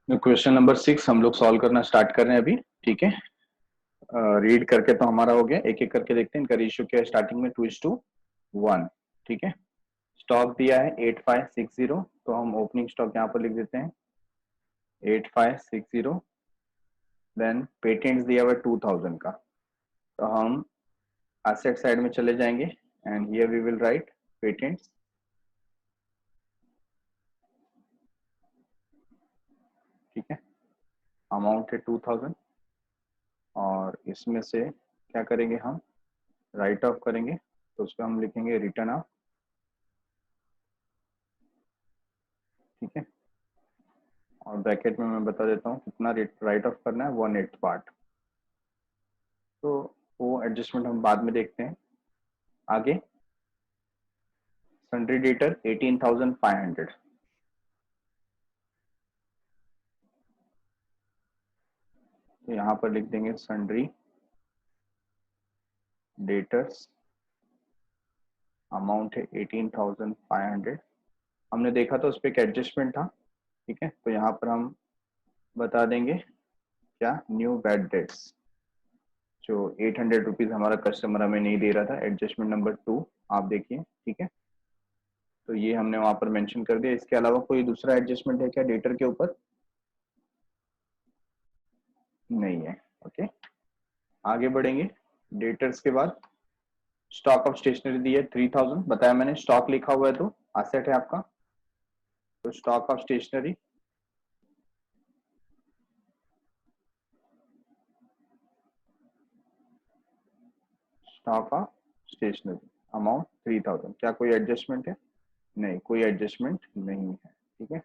Question number 6 हम लोग solve करना स्टार्ट कर रहे हैं अभी। ठीक है, रीड करके तो हमारा हो गया, एक एक करके देखते हैं। इनका रेशियो क्या है स्टार्टिंग में? 2:1। ठीक है, स्टॉक दिया है 8560, तो हम ओपनिंग स्टॉक यहाँ पर लिख देते हैं 8560। देन पेटेंट्स दिया हुआ है 2000 का, तो हम एसेट साइड में चले जाएंगे and here we will write patents. ठीक है, अमाउंट है 2000 और इसमें से क्या करेंगे हम? राइट ऑफ करेंगे, तो उस पर हम लिखेंगे रिटर्न ऑफ। ठीक है, और ब्रैकेट में मैं बता देता हूँ कितना राइट ऑफ करना है, 1/8 पार्ट। तो वो एडजस्टमेंट हम बाद में देखते हैं। आगे सन्ड्री डेटर 18,500, तो यहाँ पर लिख देंगे सन्ड्री डेटर्स, अमाउंट है 18,500। हमने देखा था उस पर एक एडजस्टमेंट था। ठीक है, तो यहाँ पर हम बता देंगे क्या? न्यू बैड डेट्स, जो 800 रुपीज हमारा कस्टमर हमें नहीं दे रहा था, एडजस्टमेंट नंबर 2 आप देखिए। ठीक है, तो ये हमने वहां पर मेंशन कर दिया। इसके अलावा कोई दूसरा एडजस्टमेंट है क्या डेटर के ऊपर? नहीं है। ओके, आगे बढ़ेंगे। डेटर्स के बाद स्टॉक ऑफ स्टेशनरी दी है 3000, बताया मैंने, स्टॉक लिखा हुआ है तो एसेट है आपका। तो stock of stationery, stock of stationery amount 3000। क्या कोई एडजस्टमेंट है? नहीं, कोई एडजस्टमेंट नहीं है। ठीक है,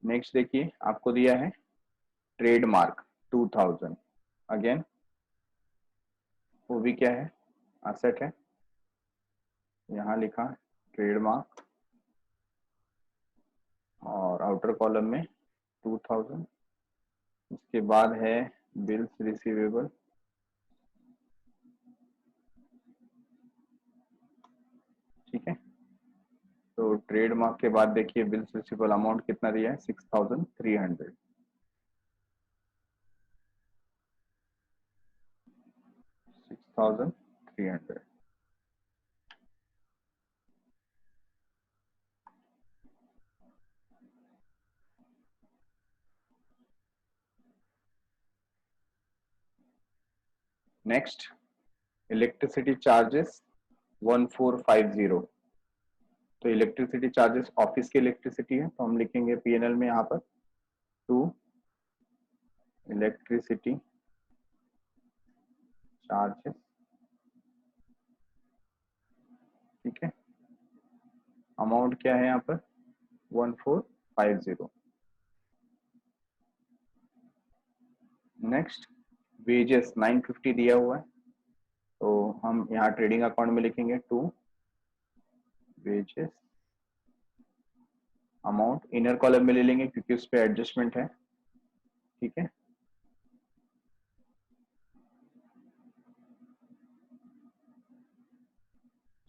नेक्स्ट देखिए, आपको दिया है ट्रेडमार्क 2000। अगेन वो भी क्या है? एसेट है। यहाँ लिखा ट्रेडमार्क और आउटर कॉलम में 2000। उसके बाद है बिल्स रिसीवेबल। ठीक है, तो ट्रेडमार्क के बाद देखिए बिल्स रिसीवेबल अमाउंट कितना दिया है? 6300। 6300। Next electricity charges 1450। तो इलेक्ट्रिसिटी चार्जेस ऑफिस की इलेक्ट्रिसिटी है, तो हम लिखेंगे पीएनएल में यहाँ पर टू इलेक्ट्रिसिटी चार्जेस। ठीक है, अमाउंट क्या है यहाँ पर? 1450। नेक्स्ट वेजेस 950 दिया हुआ है, तो हम यहाँ ट्रेडिंग अकाउंट में लिखेंगे to wages, amount inner column में ले लेंगे क्योंकि उस पर एडजस्टमेंट है। ठीक है,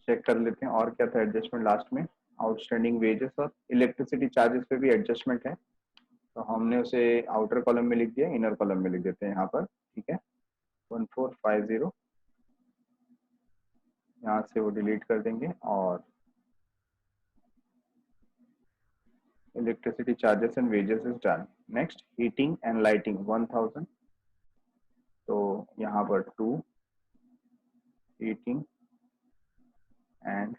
चेक कर लेते हैं और क्या था एडजस्टमेंट लास्ट में। आउटस्टैंडिंग वेजेस और इलेक्ट्रिसिटी चार्जेस पे भी एडजस्टमेंट है, तो हमने उसे आउटर कॉलम में लिख दिया, इनर कॉलम में लिख देते हैं यहाँ पर। ठीक है, 1450 यहाँ से वो डिलीट कर देंगे और electricity charges and wages is done. Next heating and lighting 1000, तो यहाँ पर to heating and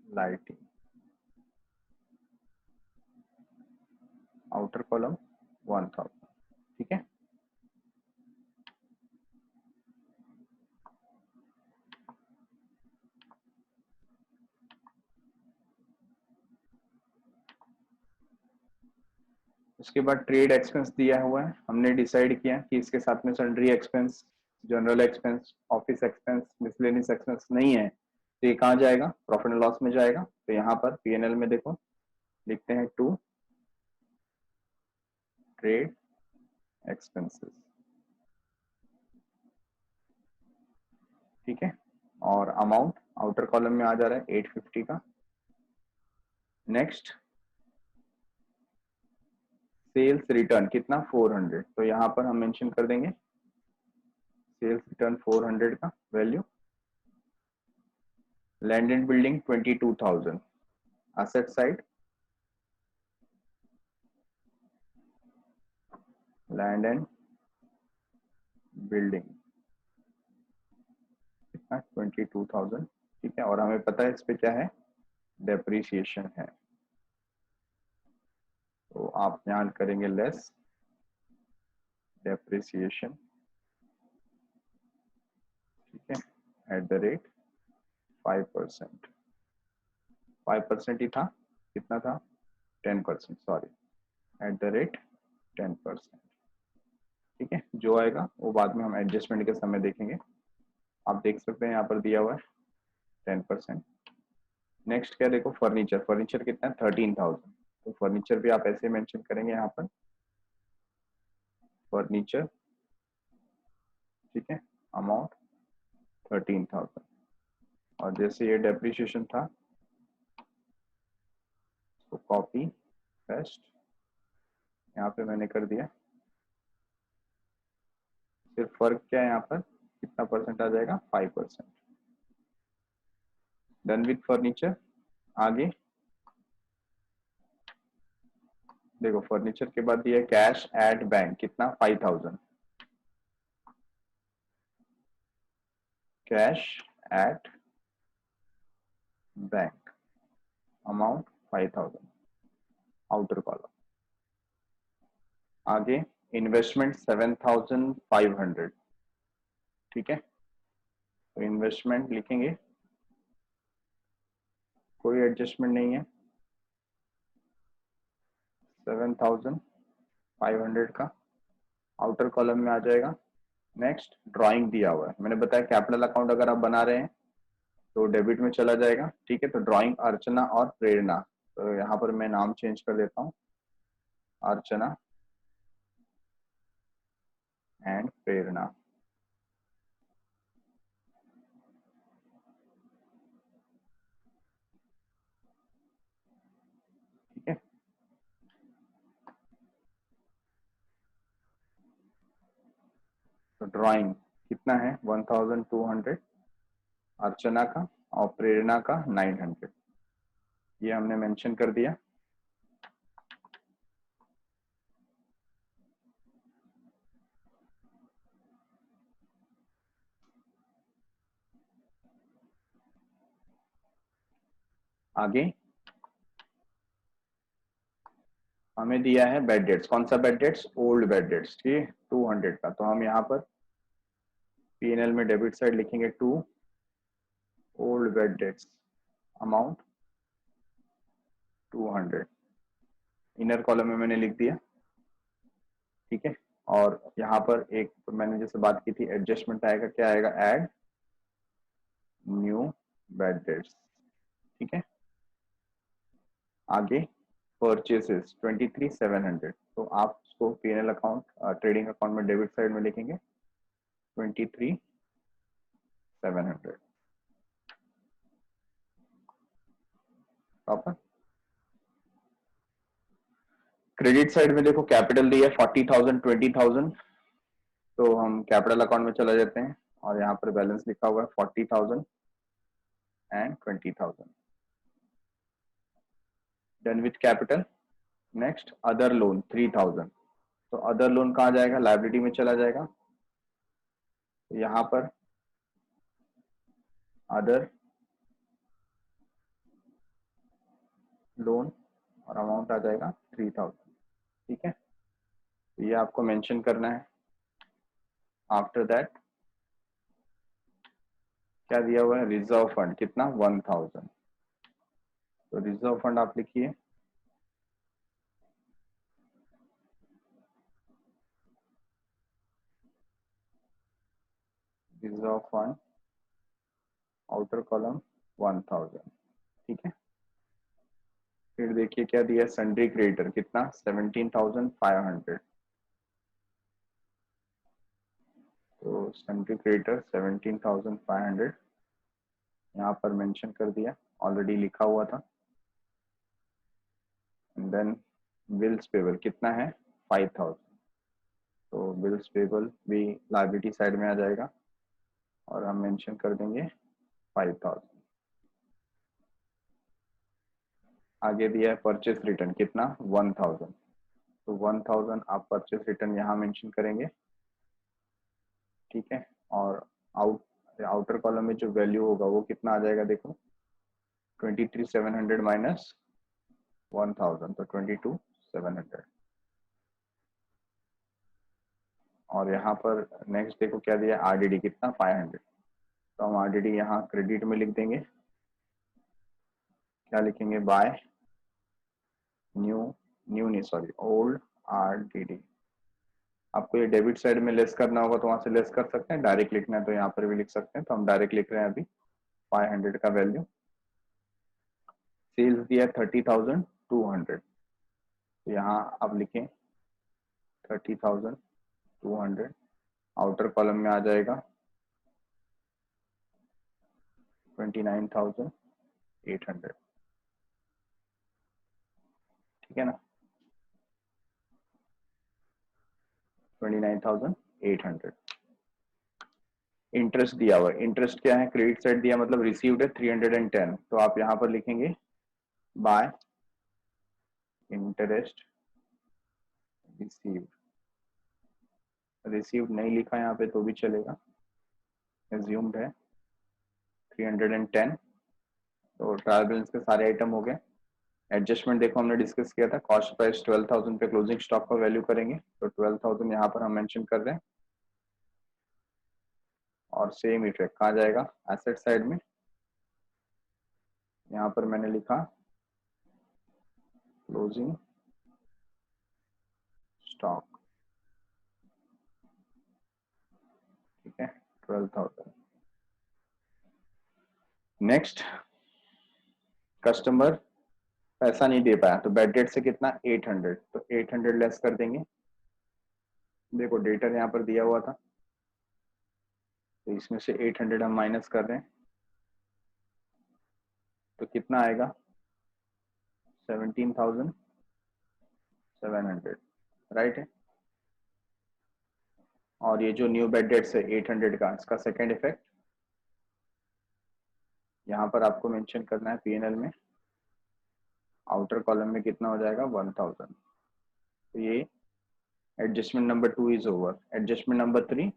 lighting, outer column 1000। ठीक है, उसके बाद ट्रेड एक्सपेंस दिया हुआ है। हमने डिसाइड किया कि इसके साथ में sundry expense, general expense, office expense, miscellaneous expense नहीं है, तो ये कहाँ जाएगा? प्रॉफिट एंड लॉस में जाएगा। तो यहाँ पर पीएनएल में देखो लिखते हैं टू ट्रेड एक्सपेंसेस। ठीक है, और अमाउंट आउटर कॉलम में आ जा रहा है 850 का, नेक्स्ट सेल्स रिटर्न कितना 400, तो यहाँ पर हम मेंशन कर देंगे सेल्स रिटर्न 400 का value. Land and building 22,000, asset side land and building कितना 22,000, ठीक है। और हमें पता है इस पे क्या है, डेप्रीसिएशन है, तो आप यहाँ करेंगे लेस डेप्रिसिएशन, ठीक है, एट द रेट 5%। 5% ही था, कितना था 10%, सॉरी, एट द रेट 10%, ठीक है। जो आएगा वो बाद में हम एडजस्टमेंट के समय देखेंगे। आप देख सकते हैं यहाँ पर दिया हुआ है 10%। नेक्स्ट क्या देखो, फर्नीचर, फर्नीचर कितना है 13,000, तो फर्नीचर भी आप ऐसे मेंशन करेंगे यहाँ पर फर्नीचर, ठीक है, अमाउंट 13,000। और जैसे ये डेप्रिसिएशन था तो कॉपी पेस्ट यहाँ पे मैंने कर दिया। सिर्फ फर्क क्या है यहाँ पर, कितना परसेंट आ जाएगा 5%। Done with furniture. आगे देखो फर्नीचर के बाद दिया कैश एट बैंक, कितना 5,000, cash at bank amount 5,000, outer column. आगे इन्वेस्टमेंट 7,500, ठीक है, तो इन्वेस्टमेंट लिखेंगे, कोई एडजस्टमेंट नहीं है, 7,500 का आउटर कॉलम में आ जाएगा। नेक्स्ट ड्राइंग दिया हुआ है, मैंने बताया कैपिटल अकाउंट अगर आप बना रहे हैं तो डेबिट में चला जाएगा, ठीक है। तो ड्राइंग अर्चना और प्रेरणा, तो यहाँ पर मैं नाम चेंज कर देता हूँ, अर्चना एंड प्रेरणा, ठीक है। तो ड्राइंग कितना है 1,200 अर्चना का, और प्रेरणा का 900, ये हमने मेंशन कर दिया। आगे हमें दिया है बेड डेट्स, कौन सा bad debts, old bad dates, ठीक है, 200 का। तो हम यहाँ पर पीएनएल में डेबिट साइड लिखेंगे to old bad debts amount 200, inner column में मैंने लिख दिया, ठीक है। और यहाँ पर एक तो मैंने जैसे बात की थी एडजस्टमेंट आएगा, क्या आएगा, ऐड न्यू बेड डेट्स, ठीक है। आगे परचेसेस 23,700, तो आप उसको पीएनएल अकाउंट ट्रेडिंग अकाउंट में डेबिट साइड में लिखेंगे 23,700 प्रॉपर। क्रेडिट साइड में देखो कैपिटल दिया 40,000 20,000, तो हम कैपिटल अकाउंट में चले जाते हैं और यहाँ पर बैलेंस लिखा हुआ है 40,000 and 20,000, done with capital. Next other loan 3,000, तो अदर लोन कहाँ जाएगा, लाइबिलिटी में चला जाएगा, तो यहाँ पर अदर लोन और अमाउंट आ जाएगा 3,000, ठीक है। तो ये आपको मेंशन करना है। आफ्टर दैट क्या दिया हुआ है, रिजर्व फंड कितना 1,000, तो रिजर्व फंड आप लिखिए रिजर्व फंड आउटर कॉलम 1,000, ठीक है। फिर देखिए क्या दिया, सन्ड्री क्रेडिटर कितना 17,500, तो सन्ड्री क्रेडिटर 17,500 यहाँ पर मेंशन कर दिया, ऑलरेडी लिखा हुआ था। देन बिल्स पेबल कितना है 5000, तो बिल्स पेबल भी लायबिलिटी साइड में आ जाएगा और हम मेंशन कर देंगे 5000। आगे दिया है परचेस रिटर्न कितना 1000, तो 1000 आप परचेस रिटर्न यहाँ मेंशन करेंगे, ठीक है। और आउटर कॉलम में जो वैल्यू होगा वो कितना आ जाएगा देखो 23,700 माइनस 1000, तो 22,700। और यहाँ पर नेक्स्ट देखो क्या दिया आरडीडी कितना 500, तो हम आरडीडी यहाँ क्रेडिट में लिख देंगे, क्या लिखेंगे बाय न्यू नहीं सॉरी ओल्ड आरडीडी। आपको ये डेबिट साइड में लेस करना होगा तो वहां से लेस कर सकते हैं, डायरेक्ट लिखना है तो यहाँ पर भी लिख सकते हैं, तो हम डायरेक्ट लिख रहे हैं अभी 500 का वैल्यू। सेल्स दिया 30,200, तो यहाँ आप लिखें 30,200, आउटर कॉलम में आ जाएगा 29,800, ठीक है ना 29,800। इंटरेस्ट दिया हुआ है, इंटरेस्ट क्या है क्रेडिट साइड दिया मतलब रिसीव्ड है 310, तो आप यहाँ पर लिखेंगे बाय इंटरेस्ट रिसीव्ड। रिसीव्ड नहीं लिखा यहाँ पे तो भी चलेगा, एज्यूम्ड है 310, तो ट्रायल बैलेंस के सारे आइटम हो गए। एडजस्टमेंट देखो हमने डिस्कस किया था, कॉस्ट प्राइस 12,000 पे क्लोजिंग स्टॉक का वैल्यू करेंगे, तो 12,000 यहाँ पर हम मेंशन कर रहे हैं। और सेम इफेक्ट कहाँ जाएगा एसेट साइड में, यहाँ पर मैंने लिखा क्लोजिंग स्टॉक, ठीक है 12,000। नेक्स्ट कस्टमर पैसा नहीं दे पाया तो बैड डेट से कितना 800, तो 800 लेस कर देंगे। देखो डेटर यहाँ पर दिया हुआ था तो इसमें से 800 हम माइनस कर रहे हैं, तो कितना आएगा 17,700, राइट है। और ये जो न्यू बैड डेट है 800 का, इसका सेकेंड इफेक्ट यहाँ पर आपको मेंशन करना है पीएनएल में, आउटर कॉलम में कितना हो जाएगा 1000, तो ये adjustment number 2 is over. Adjustment number 3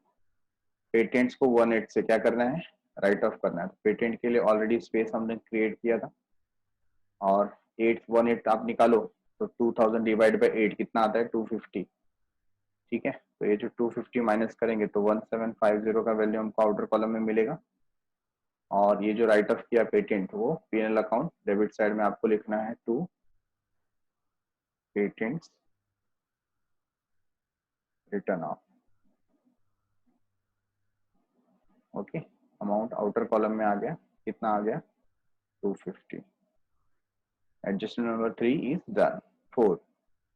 patents को 18 से क्या करना है राइट ऑफ करना है, तो पेटेंट के लिए ऑलरेडी स्पेस हमने क्रिएट किया था, और 818 आप निकालो तो 2000 डिवाइड बाई 8 कितना आता है 250, ठीक है। तो ये जो 250 माइनस करेंगे तो 1750 का वैल्यू हमको आउटर कॉलम में मिलेगा। और ये जो राइट ऑफ किया पेटेंट वो पीएनएल अकाउंट डेबिट साइड में आपको लिखना है to patents return off, okay. Amount outer column में आ गया, कितना आ गया 250। Adjustment number 3 is done. 4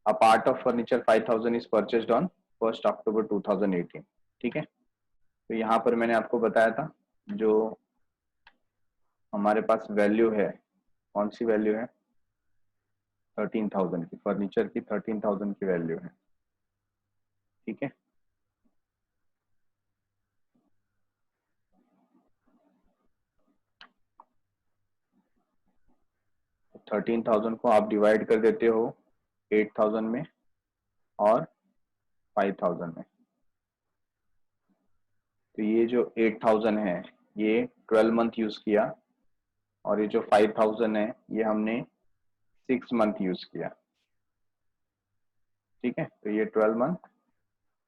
a part of furniture 5000 is purchased on 1st October 2018, ठीक है। तो यहाँ पर मैंने आपको बताया था जो हमारे पास वैल्यू है, कौन सी वैल्यू है 13,000 की, फर्नीचर की 13,000 की वैल्यू है, ठीक है। 13,000 को आप डिवाइड कर देते हो 8,000 में और 5,000 में, तो ये जो 8,000 है ये 12 मंथ यूज किया, और ये जो 5,000 है ये हमने 6 मंथ यूज किया, ठीक है। तो ये 12 मंथ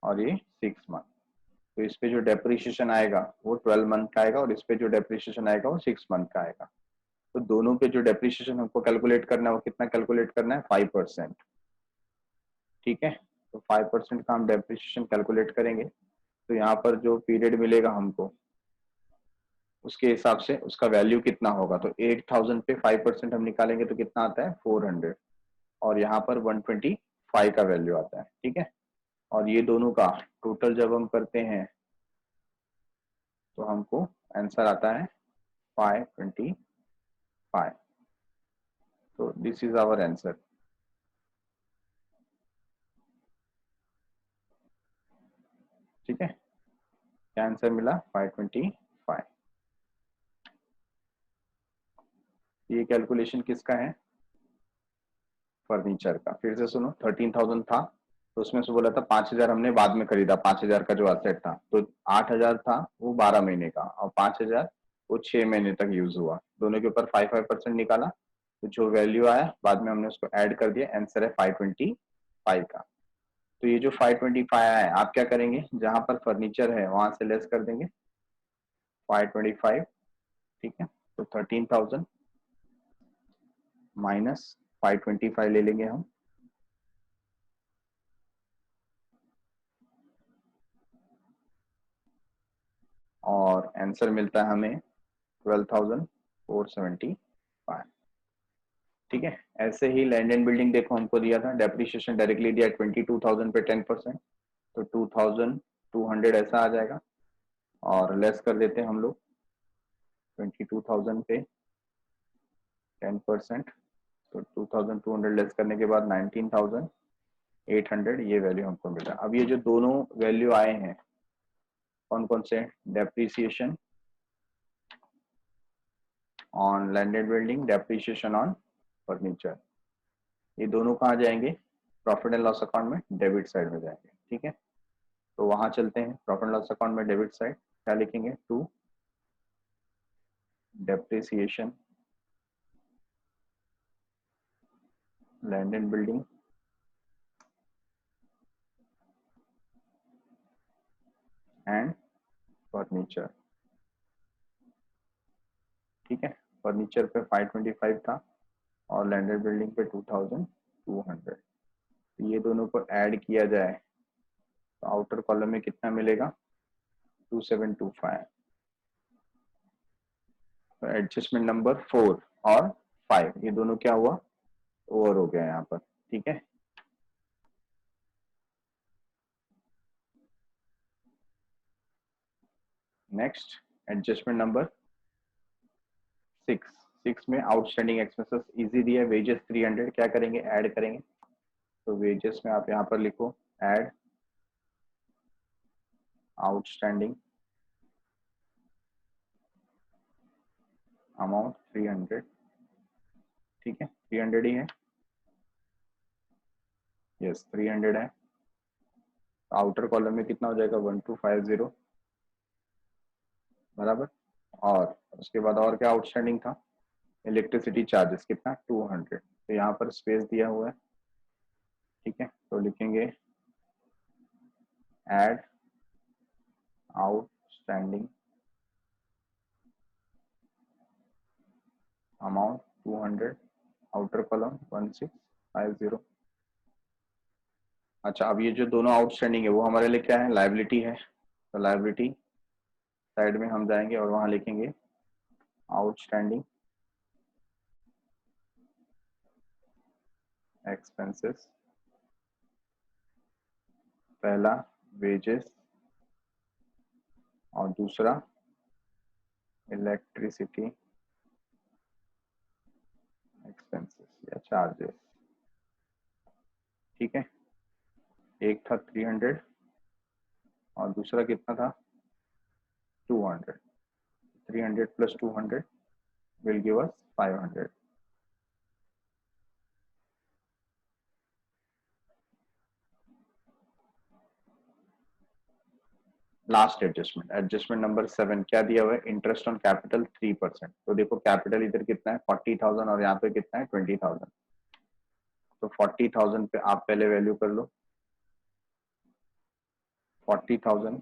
और ये 6 मंथ, तो इस पे जो डेप्रिसिएशन आएगा वो 12 मंथ का आएगा, और इस पे जो डेप्रिसिएशन आएगा वो 6 मंथ का आएगा। तो दोनों पे जो डेप्रिसिएशन हमको कैलकुलेट करना है वो कितना कैलकुलेट करना है 5%, ठीक है। तो 5% का हम डेप्रिसिएशन कैलकुलेट करेंगे, तो यहाँ पर जो पीरियड मिलेगा हमको उसके हिसाब से उसका वैल्यू कितना होगा, तो 8,000 पे 5% हम निकालेंगे तो कितना आता है 400, और यहाँ पर 125 का वैल्यू आता है, ठीक है। और ये दोनों का टोटल जब हम करते हैं तो हमको आंसर आता है 525, तो दिस इज आवर आंसर। ठीक है, क्या आंसर मिला? 525। ये कैलकुलेशन किसका है? फर्नीचर का। फिर से सुनो, 13,000 था तो उसमें से बोला था 5,000 हमने बाद में खरीदा, 5,000 का जो असेट था, तो 8,000 था वो 12 महीने का, और 5,000 वो 6 महीने तक यूज हुआ। दोनों के ऊपर 5% निकाला, तो जो वैल्यू आया बाद में हमने उसको ऐड कर दिया, आंसर है 525 का। तो ये जो 525 आया है, आप क्या करेंगे, जहां पर फर्नीचर है वहां से लेस कर देंगे 525। ठीक है, तो 13,000 माइनस 525 ले लेंगे हम, और आंसर मिलता है हमें 12,475। ठीक है, ऐसे ही लैंड एंड बिल्डिंग देखो, हमको दिया था डेप्रिसिएशन डायरेक्टली दिया 22,000 पे 10%, तो 2,200 ऐसा आ जाएगा, और लेस कर देते हैं हम लोग 22,000 पे 10%, तो 2,200 लेस करने के बाद 19,800 ये वैल्यू हमको मिला। अब ये जो दोनों वैल्यू आए हैं कौन कौन से? Depreciation on land and building, depreciation on furniture, ये दोनों कहाँ जाएंगे? प्रॉफिट एंड लॉस अकाउंट में डेबिट साइड में जाएंगे। ठीक है, तो वहां चलते हैं, प्रॉफिट एंड लॉस अकाउंट में डेबिट साइड क्या लिखेंगे? To depreciation land and building and furniture. ठीक है, फर्नीचर पे 525 था और लैंड एंड बिल्डिंग पे 2,200। ये दोनों को ऐड किया जाए तो आउटर कॉलम में कितना मिलेगा? 2725। तो एडजस्टमेंट नंबर 4 और 5 ये दोनों क्या हुआ? ओवर हो गया यहाँ पर। ठीक है, नेक्स्ट एडजस्टमेंट नंबर 6। 6 में आउटस्टैंडिंग एक्सपेंसेस इजी दिया, वेजेस 300, क्या करेंगे? ऐड करेंगे। तो वेजेस में आप यहाँ पर लिखो ऐड आउटस्टैंडिंग अमाउंट 300। ठीक है, 300 ही है, यस 300 है। आउटर कॉलम में कितना हो जाएगा? 1250 बराबर। और उसके बाद और क्या आउटस्टैंडिंग था? इलेक्ट्रिसिटी चार्जेस कितना? 200। तो यहाँ पर स्पेस दिया हुआ है। ठीक है, तो लिखेंगे add outstanding amount 200, outer column 1650। अच्छा, अब ये जो दोनों आउटस्टैंडिंग है वो हमारे लिए क्या है? लायबिलिटी है। तो लायबिलिटी साइड में हम जाएंगे और वहां लिखेंगे आउटस्टैंडिंग एक्सपेंसेस। पहला वेजेस और दूसरा इलेक्ट्रिसिटी एक्सपेंसेस या चार्जेस। ठीक है, एक था 300 और दूसरा कितना था? 200। 300 plus 200 will give us 500। Last adjustment, adjustment number 7 क्या दिया हुआ है? Interest on capital 3%। तो देखो कैपिटल इधर कितना है? 40,000 और यहाँ पे कितना है? 20,000। तो 40,000 पे आप पहले वैल्यू कर लो 40,000।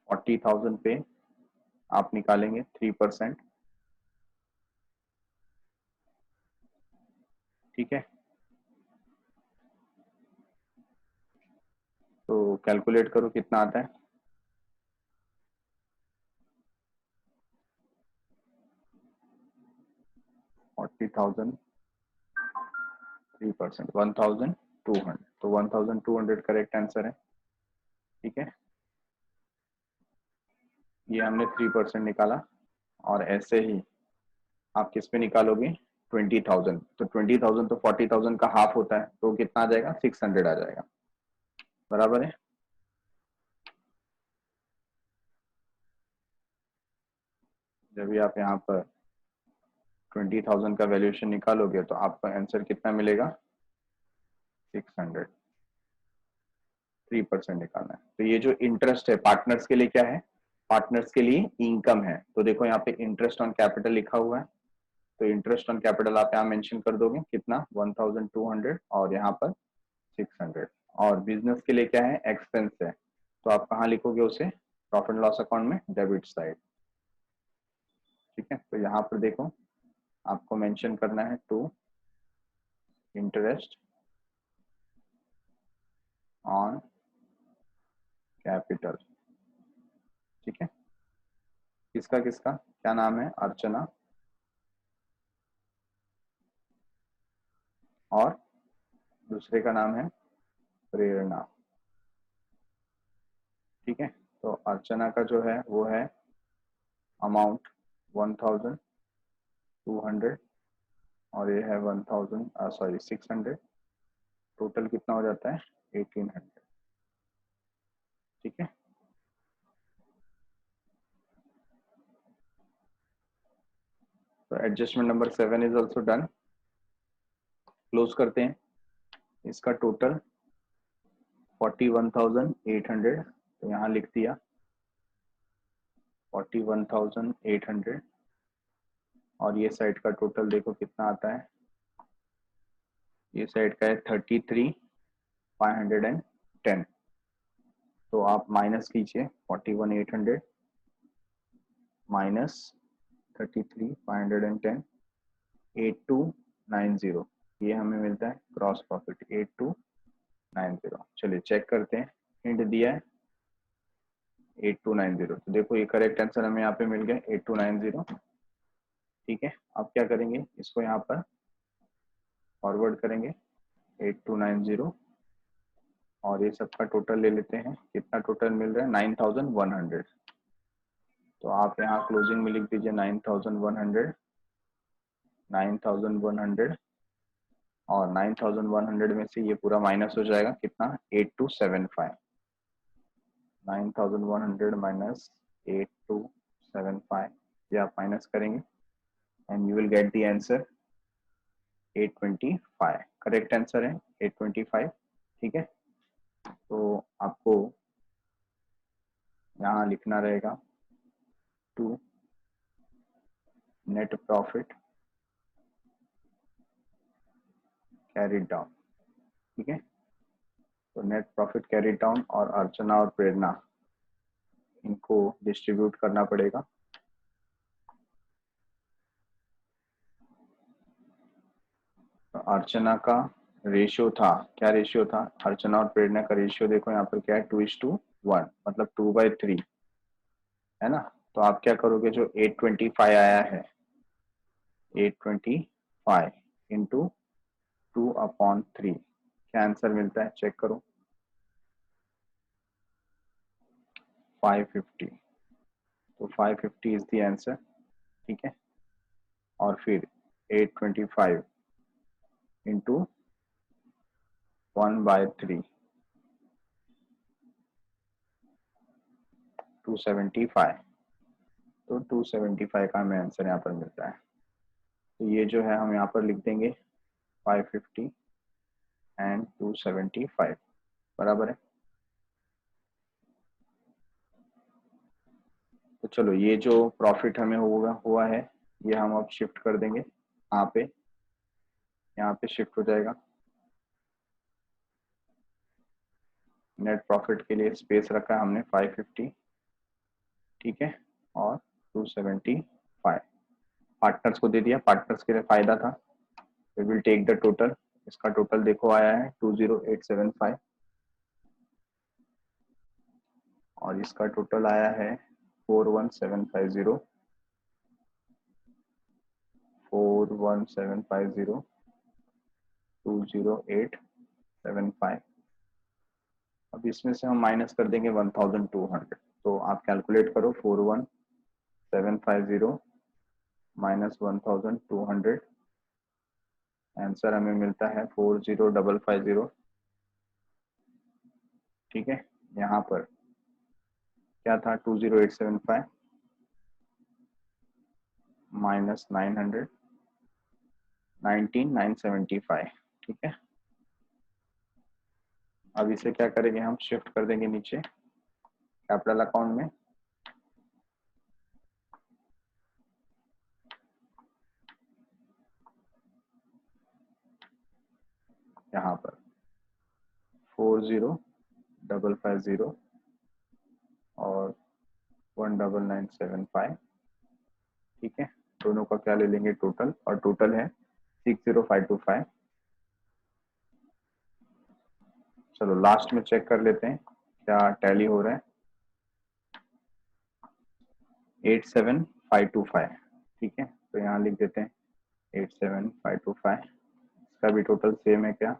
40,000 पे आप निकालेंगे 3%। ठीक है, तो कैलकुलेट करो कितना आता है? 40,000 3%, 1,200। तो 1,200 करेक्ट आंसर है। ठीक है, ये हमने 3% निकाला। और ऐसे ही आप किस पे निकालोगे? 20,000, तो 20,000 तो 40,000 का हाफ होता है, तो कितना आ जाएगा, 600 आ जाएगा, बराबर है। जब भी आप यहाँ पर 20,000 का वैल्यूएशन निकालोगे तो आपका आंसर कितना मिलेगा, 600, 3% निकालना है। तो ये जो इंटरेस्ट है पार्टनर्स के लिए क्या है, पार्टनर्स के लिए इनकम है। तो देखो यहाँ पे इंटरेस्ट ऑन कैपिटल लिखा हुआ है, तो इंटरेस्ट ऑन कैपिटल आप यहाँ मेंशन कर दोगे कितना, 1200 और यहाँ पर 600। और बिजनेस के लिए क्या है, एक्सपेंस है, तो आप कहाँ लिखोगे उसे, प्रॉफिट एंड लॉस अकाउंट में डेबिट साइड, ठीक है। तो यहाँ पर देखो आपको मेंशन करना है टू इंटरेस्ट ऑन कैपिटल, ठीक है। किसका किसका क्या नाम है, अर्चना और दूसरे का नाम है प्रेरणा, ठीक है। तो अर्चना का जो है वो है अमाउंट 1200 और ये है 600, टोटल कितना हो जाता है 1800, ठीक है। तो adjustment number 7 is also done. Close करते हैं। इसका टोटल 41,800, तो यहाँ लिख दिया 41,800 और ये साइड का टोटल देखो कितना आता है, ये साइड का है 33,510। तो आप माइनस कीजिए 41,800 माइनस 33,510, 8290, ये हमें मिलता है क्रॉस प्रॉफिट 8290। चलिए चेक करते हैं, हिंट दिया है 8290, तो देखो ये करेक्ट आंसर हमें यहाँ पे मिल गया 8290, ठीक है। अब क्या करेंगे, इसको यहाँ पर फॉरवर्ड करेंगे 8290 और ये सबका टोटल ले लेते हैं, कितना टोटल मिल रहा है 9100। तो आप यहाँ क्लोजिंग में लिख दीजिए 9100, 9100 और 9100 में से ये पूरा माइनस हो जाएगा कितना 8275, 9100 माइनस 8275, ये आप माइनस करेंगे and you will get the answer 825, correct answer है 825, ठीक है। तो आपको यहाँ लिखना रहेगा to net profit carry down, ठीक है। तो नेट प्रॉफिट कैरी डाउन और अर्चना और प्रेरणा इनको डिस्ट्रीब्यूट करना पड़ेगा। तो अर्चना का रेशियो था, क्या रेशियो था, अर्चना और प्रेरणा का रेशियो देखो यहाँ पर क्या है 2:1, मतलब 2/3 है ना। तो आप क्या करोगे, जो 825 आया है 825 इंटू 2/3, क्या आंसर मिलता है चेक करो 550, तो 550 इज द आंसर, ठीक है। और फिर 825 इंटू 1/3 275, तो 275 का हमें आंसर यहाँ पर मिलता है। तो ये जो है हम यहाँ पर लिख देंगे 550 एंड 275, बराबर है। तो चलो ये जो प्रॉफिट हमें हुआ है ये हम अब शिफ्ट कर देंगे यहाँ पे शिफ्ट हो जाएगा। नेट प्रॉफिट के लिए स्पेस रखा है हमने 550, ठीक है, और 275 पार्टनर्स को दे दिया, पार्टनर्स के लिए फायदा था। We will take the total, इसका टोटल देखो आया है 20875 और इसका टोटल आया है 41750, 41750 20875। अब इसमें से हम माइनस कर देंगे 1200, तो आप कैलकुलेट करो 41750 माइनस 1200 आंसर हमें मिलता है 40550। ठीक है, यहाँ पर क्या था, 20875 माइनस 900, 19975। ठीक है, अब इसे क्या करेंगे, हम शिफ्ट कर देंगे नीचे कैपिटल अकाउंट में। यहाँ पर 40550 और 19975। ठीक है, दोनों का क्या ले लेंगे टोटल, और टोटल है 60525। चलो लास्ट में चेक कर लेते हैं क्या टैली हो रहा है। 87525। ठीक है, तो यहाँ लिख देते हैं 87525। इसका भी टोटल सेम है क्या,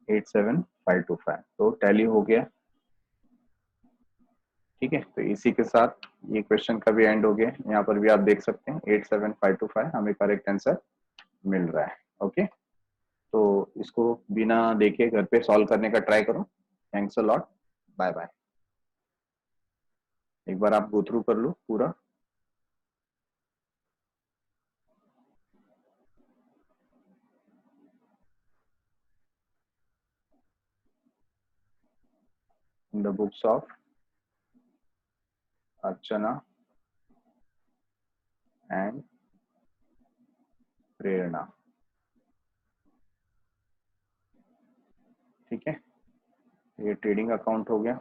87525, तो टैली हो गया। ठीक है, तो इसी के साथ ये क्वेश्चन का भी एंड हो गया। यहाँ पर भी आप देख सकते हैं 87525 हमें करेक्ट आंसर मिल रहा है। ओके, तो इसको बिना देखे घर पे सॉल्व करने का ट्राई करो। Thanks a lot, bye bye. एक बार आप गो थ्रू कर लो पूरा। In the books of Archana and Prerna. ठीक है, ये ट्रेडिंग अकाउंट हो गया।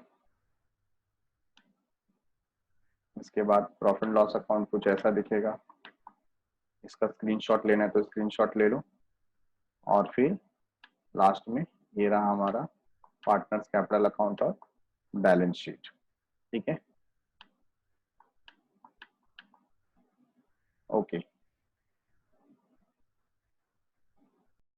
इसके बाद प्रॉफिट लॉस अकाउंट कुछ ऐसा दिखेगा। इसका स्क्रीनशॉट लेना है तो स्क्रीनशॉट ले लो, और फिर लास्ट में ये रहा हमारा पार्टनर्स कैपिटल अकाउंट और बैलेंस शीट। ठीक है, ओके।